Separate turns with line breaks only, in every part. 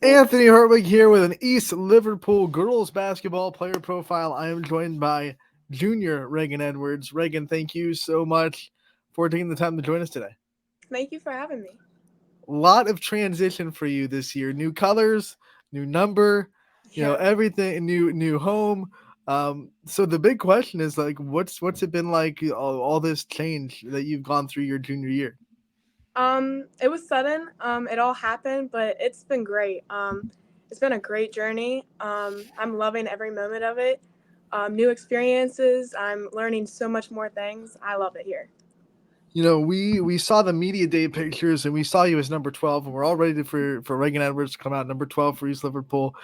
Anthony Herwig here with an East Liverpool girls basketball player profile. I am joined by junior Reagan Edwards. Reagan, thank you so much for taking the time to join us today.
Thank you for having me.
A lot of transition for you this year. New colors, new number,
Yeah.
everything, new home. So the big question is like, what's it been like? All this change that you've gone through your junior year.
It was sudden. It all happened, but it's been great. It's been a great journey. I'm loving every moment of it. New experiences. I'm learning so much more things. I love it here.
We saw the media day pictures and we saw you as number 12, and we're all ready for Reagan Edwards to come out number 12 for East Liverpool,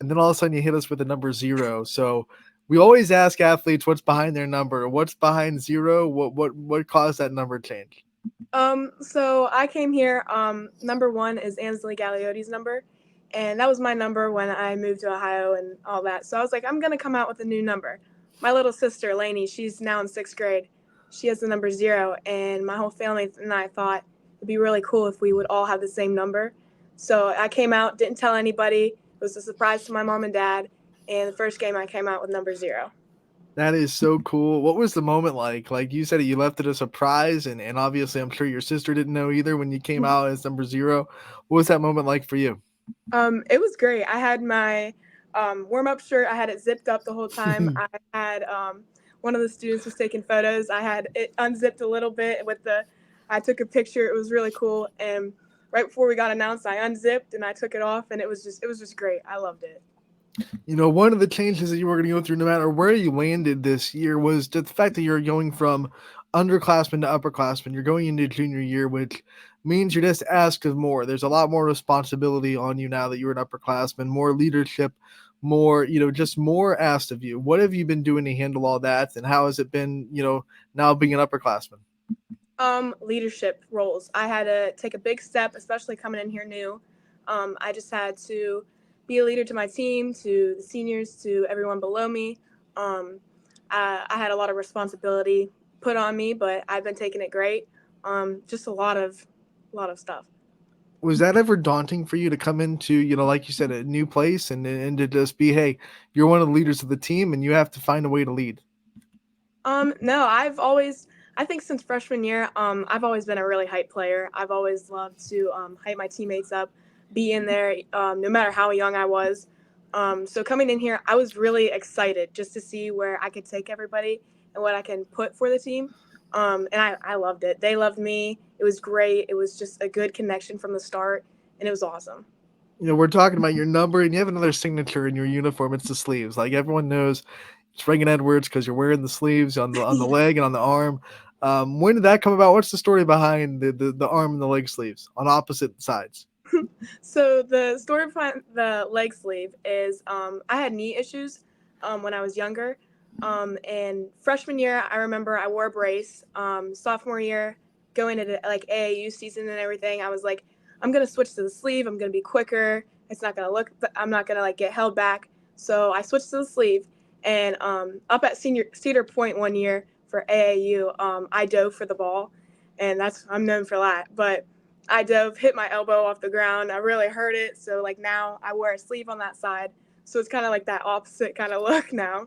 and then all of a sudden you hit us with the number 0. So we always ask athletes what's behind their number, what's behind 0, what caused that number change.
So I came here. Number one is Ansley Gallioti's number, and that was my number when I moved to Ohio and all that. So I was like, I'm gonna come out with a new number. My little sister Lainey, she's now in sixth grade. She has the number 0, and my whole family and I thought it'd be really cool if we would all have the same number. So I came out, didn't tell anybody. It was a surprise to my mom and dad. And the first game, I came out with number 0.
That is so cool. What was the moment like? Like you said, you left it a surprise, and obviously I'm sure your sister didn't know either when you came out as number 0. What was that moment like for you?
It was great. I had my warm up shirt. I had it zipped up the whole time. I had one of the students was taking photos. I had it unzipped a little bit with the. I took a picture. It was really cool. And right before we got announced, I unzipped and I took it off, and it was just great. I loved it.
One of the changes that you were going to go through, no matter where you landed this year, was the fact that you're going from underclassmen to upperclassmen. You're going into junior year, which means you're just asked of more. There's a lot more responsibility on you now that you're an upperclassman, more leadership, more, just more asked of you. What have you been doing to handle all that, and how has it been, now being an upperclassman?
Leadership roles. I had to take a big step, especially coming in here new. I just had to be a leader to my team, to the seniors, to everyone below me. Um, I had a lot of responsibility put on me, but I've been taking it great. Just a lot of stuff.
Was that ever daunting for you to come into, like you said, a new place and to just be, hey, you're one of the leaders of the team and you have to find a way to lead?
No, I think since freshman year, I've always been a really hype player. I've always loved to hype my teammates up, be in there, no matter how young I was. So coming in here, I was really excited just to see where I could take everybody and what I can put for the team. And I loved it. They loved me. It was great. It was just a good connection from the start, and it was awesome.
We're talking about your number, and you have another signature in your uniform. It's the sleeves. Like everyone knows, it's Reagan Edwards because you're wearing the sleeves on the
Yeah.
leg and on the arm. When did that come about? What's the story behind the arm and the leg sleeves on opposite sides?
So the story behind the leg sleeve is I had knee issues when I was younger. And freshman year, I remember I wore a brace. Sophomore year, going into like AAU season and everything, I was like, I'm gonna switch to the sleeve. I'm gonna be quicker. It's not gonna look. I'm not gonna like get held back. So I switched to the sleeve. And up at senior Cedar Point one year for AAU, I dove for the ball, and I'm known for that. But I dove, hit my elbow off the ground. I really hurt it. So like now I wear a sleeve on that side. So it's kind of like that opposite kind of look now.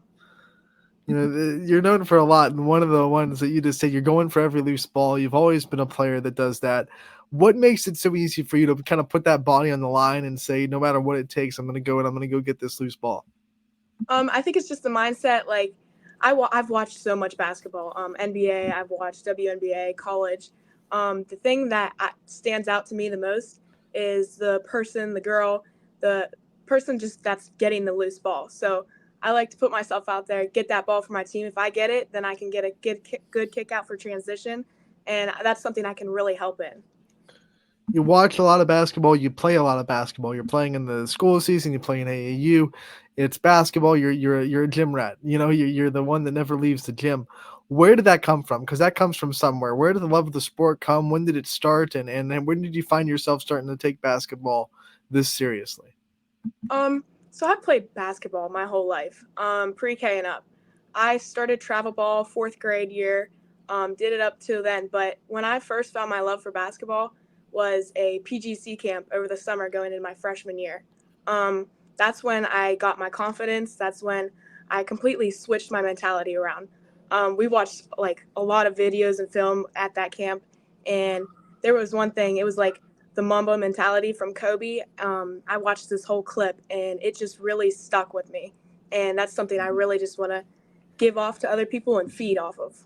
You're known for a lot, and one of the ones that you just say you're going for every loose ball. You've always been a player that does that. What makes it so easy for you to kind of put that body on the line and say, no matter what it takes, I'm going to go and I'm going to go get this loose ball?
I think it's just the mindset. Like I've watched so much basketball, NBA. I've watched WNBA, college. The thing that stands out to me the most is the person, the girl, the person just that's getting the loose ball. So I like to put myself out there, get that ball for my team. If I get it, then I can get a good kick out for transition, and that's something I can really help in.
You watch a lot of basketball, you play a lot of basketball. You're playing in the school season, you play in AAU. It's basketball. You're a gym rat. You're the one that never leaves the gym. Where did that come from? Because that comes from somewhere. Where did the love of the sport come? When did it start? And then when did you find yourself starting to take basketball this seriously?
So I played basketball my whole life, pre-K and up. I started travel ball fourth grade year, did it up to then. But when I first found my love for basketball was a PGC camp over the summer going into my freshman year. Um, that's when I got my confidence. That's when I completely switched my mentality around. We watched like a lot of videos and film at that camp, and there was one thing. It was like the Mamba mentality from Kobe. I watched this whole clip, and it just really stuck with me. And that's something I really just want to give off to other people and feed off of.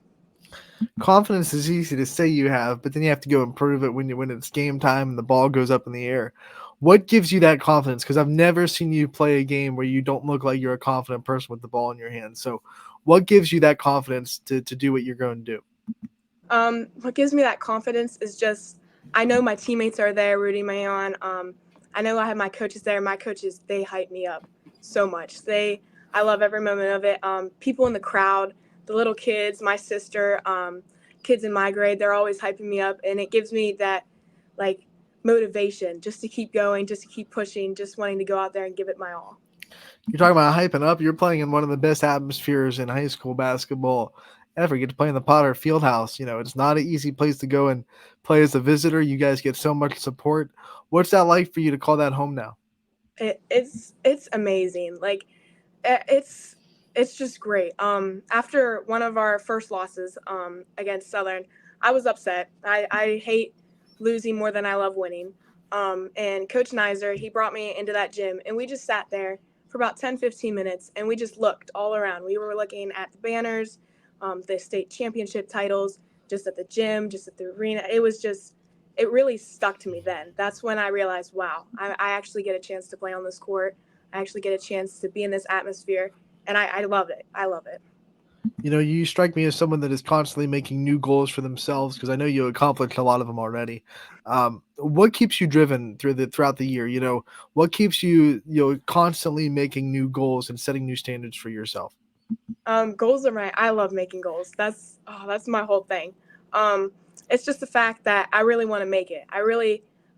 Confidence is easy to say you have, but then you have to go and prove it when it's game time and the ball goes up in the air. What gives you that confidence? Because I've never seen you play a game where you don't look like you're a confident person with the ball in your hands. So, what gives you that confidence to do what you're going to do?
What gives me that confidence is just I know my teammates are there rooting me on. I know I have my coaches there. My coaches, they hype me up so much. I love every moment of it. People in the crowd, the little kids, my sister, kids in my grade, they're always hyping me up, and it gives me that like motivation just to keep going, just to keep pushing, just wanting to go out there and give it my all.
You're talking about hyping up. You're playing in one of the best atmospheres in high school basketball ever. You get to play in the Potter Fieldhouse. You know, it's not an easy place to go and play as a visitor. You guys get so much support. What's that like for you to call that home now?
It's amazing. Like it's it's just great. After one of our first losses against Southern, I was upset. I hate losing more than I love winning. And Coach Nizer, he brought me into that gym, and we just sat there for about 10-15 minutes, and we just looked all around. We were looking at the banners, the state championship titles, just at the gym, just at the arena. It really stuck to me then. That's when I realized, wow, I actually get a chance to play on this court. I actually get a chance to be in this atmosphere, and I love it. I love it.
You know, you strike me as someone that is constantly making new goals for themselves because I know you accomplished a lot of them already. What keeps you driven throughout the year? You know, what keeps you constantly making new goals and setting new standards for yourself?
Goals are I love making goals. That's my whole thing. Um, it's just the fact that I really want to make it. I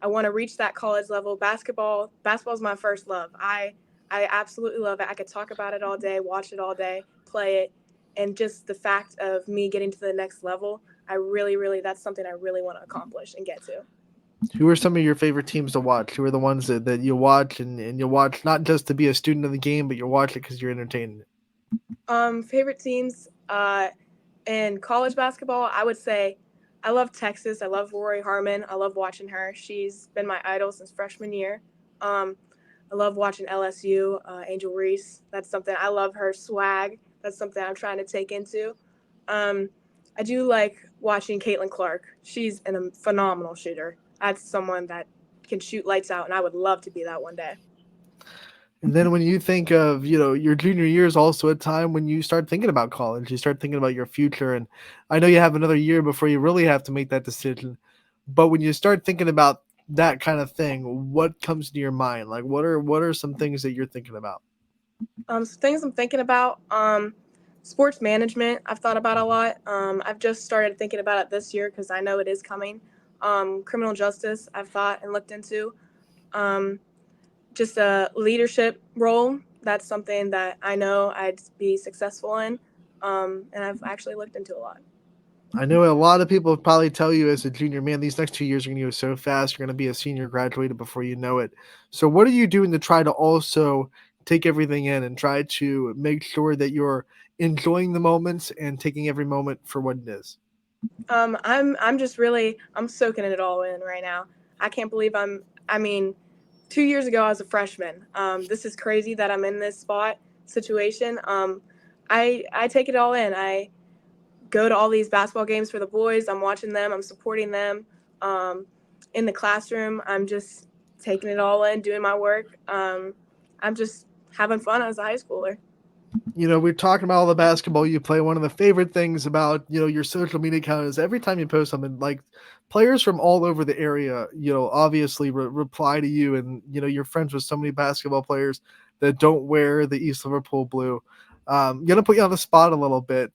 want to reach that college level. Basketball is my first love. I absolutely love it. I could talk about it all day, watch it all day, play it, and just the fact of me getting to the next level. That's something I really want to accomplish and get to.
Who are some of your favorite teams to watch? Who are the ones that you watch and you watch not just to be a student of the game, but you watch it because you're entertained?
Favorite teams. In college basketball, I would say I love Texas. I love Rory Harmon. I love watching her. She's been my idol since freshman year. Um, I love watching LSU, Angel Reese. That's something I love her swag. That's something I'm trying to take into. Um, I do like watching Caitlin Clark. She's a phenomenal shooter. That's someone that can shoot lights out, and I would love to be that one day.
And then when you think of, you know, your junior year is also a time when you start thinking about college. You start thinking about your future. And I know you have another year before you really have to make that decision. But when you start thinking about that kind of thing, what comes to your mind? Like what are some things that you're thinking about?
Some things I'm thinking about. Sports management. I've thought about a lot. I've just started thinking about it this year because I know it is coming. Criminal justice. I've thought and looked into. Um, just a leadership role. That's something that I know I'd be successful in, and I've actually looked into a lot.
I know a lot of people probably tell you as a junior, man, these next 2 years are going to go so fast. You're going to be a senior graduated before you know it. So, what are you doing to try to also take everything in and try to make sure that you're enjoying the moments and taking every moment for what it is?
I'm just really I'm soaking it all in right now. I can't believe I mean, 2 years ago I was a freshman. This is crazy that I'm in this spot situation. I take it all in. I go to all these basketball games for the boys. I'm watching them. I'm supporting them. Um, in the classroom, I'm just taking it all in, doing my work. I'm just having fun as a high schooler.
You know, we're talking about all the basketball you play. One of the favorite things about, you know, your social media account is every time you post something, like players from all over the area, you know, obviously reply to you. And, you know, you're friends with so many basketball players that don't wear the East Liverpool blue. Gonna put you on the spot a little bit.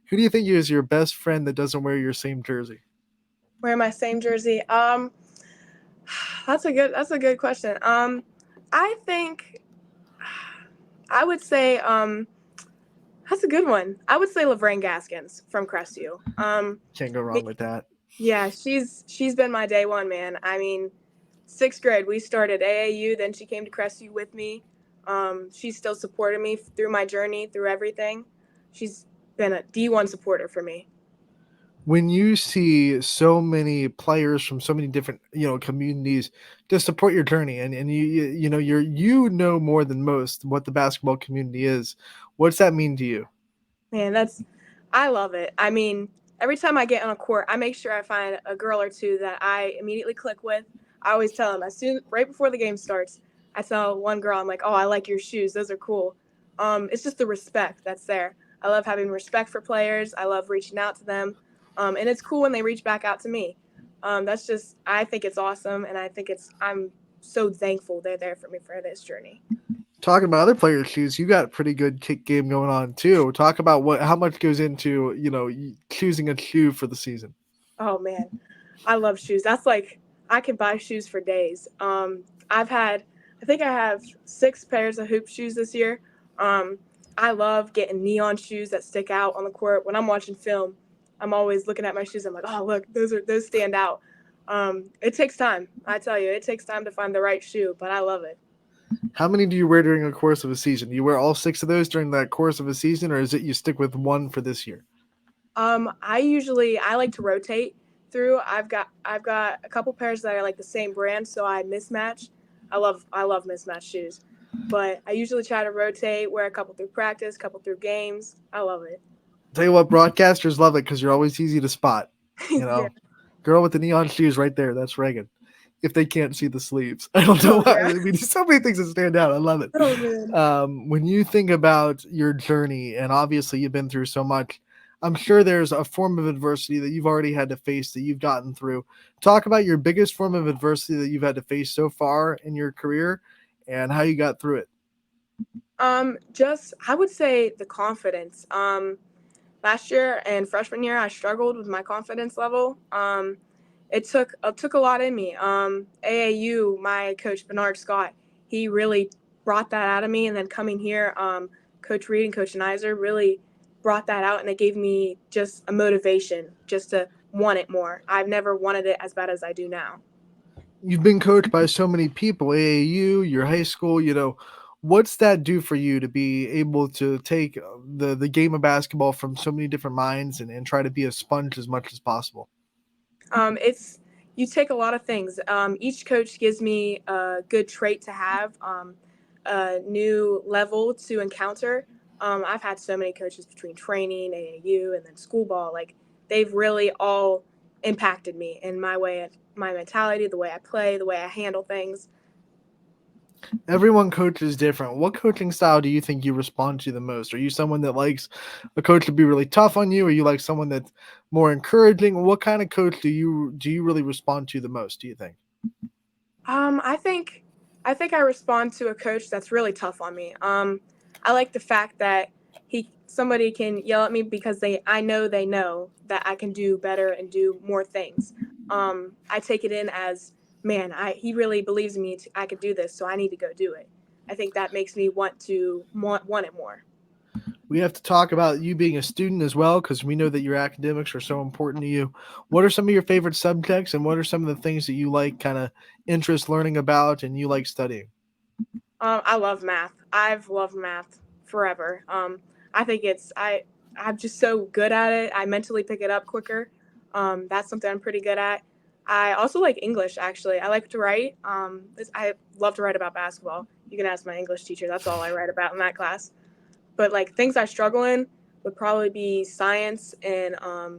Who do you think is your best friend that doesn't wear your same jersey?
Wearing my same jersey. That's a good question. I think I would say that's a good one. I would say Laverne Gaskins from Crestview.
Can't go
Me,
wrong with that.
Yeah, she's been my day one, man. I mean, sixth grade we started AAU, then she came to Crestview with me. She's still supported me through my journey, through everything. She's been a D1 supporter for me.
When you see so many players from so many different communities to support your journey, and you know more than most what the basketball community is, what's that mean to you?
Man, I love it. I mean, every time I get on a court, I make sure I find a girl or two that I immediately click with. I always tell them right before the game starts. I tell one girl, I'm like, "Oh, I like your shoes. Those are cool." It's just the respect that's there. I love having respect for players. I love reaching out to them, and it's cool when they reach back out to me. That's just, I think it's awesome, and I'm so thankful they're there for me for this journey.
Talking about other players' shoes, you got a pretty good kick game going on too. Talk about how much goes into choosing a shoe for the season.
Oh man, I love shoes. That's like I can buy shoes for days. I think I have 6 pairs of hoop shoes this year. Um, I love getting neon shoes that stick out on the court. When I'm watching film, I'm always looking at my shoes. I'm like, oh look, those stand out. It takes time. I tell you, it takes time to find the right shoe, but I love it.
How many do you wear during the course of a season? Do you wear all 6 of those during that course of a season, or is it you stick with one for this year?
I like to rotate through. I've got a couple pairs that are like the same brand, so I mismatch. I love mismatched shoes, but I usually try to rotate, wear a couple through practice, couple through games. I love it.
Tell you what, broadcasters love it because you're always easy to spot. You
Yeah.
know, girl with the neon shoes right there. That's Reagan. If they can't see the sleeves, I don't know
Oh
why.
yeah.
I mean, so many things that stand out. I love it.
Oh man.
When you think about your journey, and obviously you've been through so much, I'm sure there's a form of adversity that you've already had to face that you've gotten through. Talk about your biggest form of adversity that you've had to face so far in your career and how you got through it.
Just I would say the confidence. Last year and freshman year, I struggled with my confidence level. It took a lot in me. AAU, my coach Bernard Scott, he really brought that out of me, and then coming here, Coach Reed and Coach Nizer really brought that out, and it gave me just a motivation just to want it more. I've never wanted it as bad as I do now.
You've been coached by so many people, AAU, your high school, what's that do for you to be able to take the game of basketball from so many different minds and try to be a sponge as much as possible?
It's You take a lot of things. Each coach gives me a good trait to have, a new level to encounter. I've had so many coaches between training, AAU, and then school ball. Like they've really all impacted me in my mentality, the way I play, the way I handle things.
Everyone coaches different. What coaching style do you think you respond to the most? Are you someone that likes a coach to be really tough on you? Or you like someone that's more encouraging? What kind of coach do you really respond to the most, do you think?
Um, I think I think I respond to a coach that's really tough on me. I like the fact that he somebody can yell at me because they know that I can do better and do more things. I take it in as, man, he really believes in me. I could do this, so I need to go do it. I think that makes me want it more.
We have to talk about you being a student as well, because we know that your academics are so important to you. What are some of your favorite subjects, and what are some of the things that you like, kind of interest learning about, and you like studying?
I love math. I've loved math forever. I think I'm just so good at it. I mentally pick it up quicker. That's something I'm pretty good at. I also like English. Actually, I like to write. I love to write about basketball. You can ask my English teacher. That's all I write about in that class. But like things I struggle in would probably be science and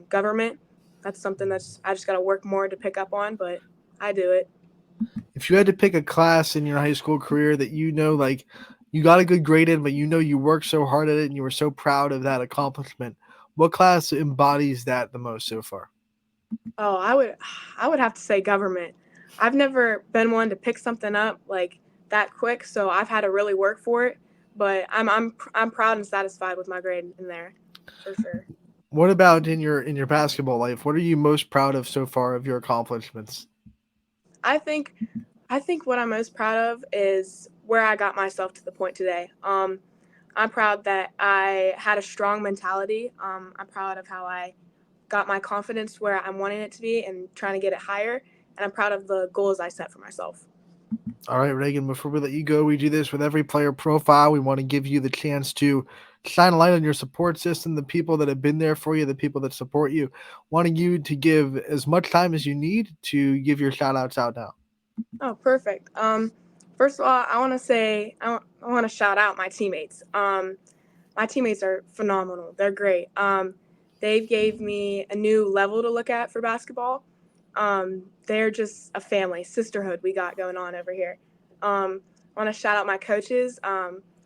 government. That's something that's I just got to work more to pick up on, but I do it.
If you had to pick a class in your high school career that like you got a good grade in, but you worked so hard at it and you were so proud of that accomplishment, what class embodies that the most so far?
Oh, I would have to say government. I've never been one to pick something up like that quick, so I've had to really work for it. But I'm proud and satisfied with my grade in there, for sure.
What about in your basketball life? What are you most proud of so far of your accomplishments?
I think I think what I'm most proud of is where I got myself to the point today. I'm proud that I had a strong mentality. I'm proud of how I got my confidence where I'm wanting it to be and trying to get it higher. And I'm proud of the goals I set for myself.
All right, Reagan, before we let you go, we do this with every player profile. We want to give you the chance to shine a light on your support system, the people that have been there for you, the people that support you. Wanting you to give as much time as you need to give your shout outs out now.
Oh, perfect. First of all, I want to say I want to shout out my teammates. My teammates are phenomenal. They're great. They gave me a new level to look at for basketball. They're just a family, sisterhood we got going on over here. I want to shout out my coaches,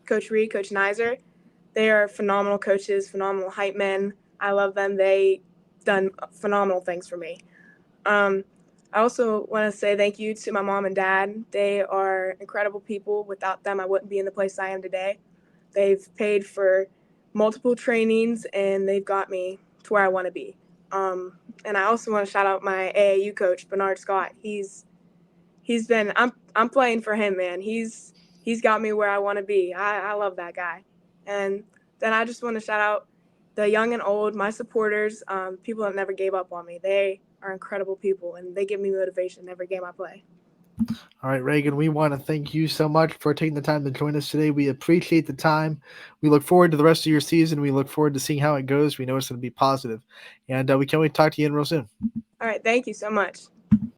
Coach Reed, Coach Nizer. They are phenomenal coaches, phenomenal hype men. I love them. They done phenomenal things for me. Um, I also want to say thank you to my mom and dad. They are incredible people. Without them, I wouldn't be in the place I am today. They've paid for multiple trainings and they've got me to where I want to be. And I also want to shout out my AAU coach, Bernard Scott. He's been I'm playing for him, man. He's got me where I want to be. I love that guy. And then I just want to shout out the young and old, my supporters, people that never gave up on me. They are incredible people and they give me motivation every game I play.
All right, Reagan, we want to thank you so much for taking the time to join us today. We appreciate the time. We look forward to the rest of your season. We look forward to seeing how it goes. We know it's going to be positive. And we can't wait to talk to you again real soon.
All right, thank you so much.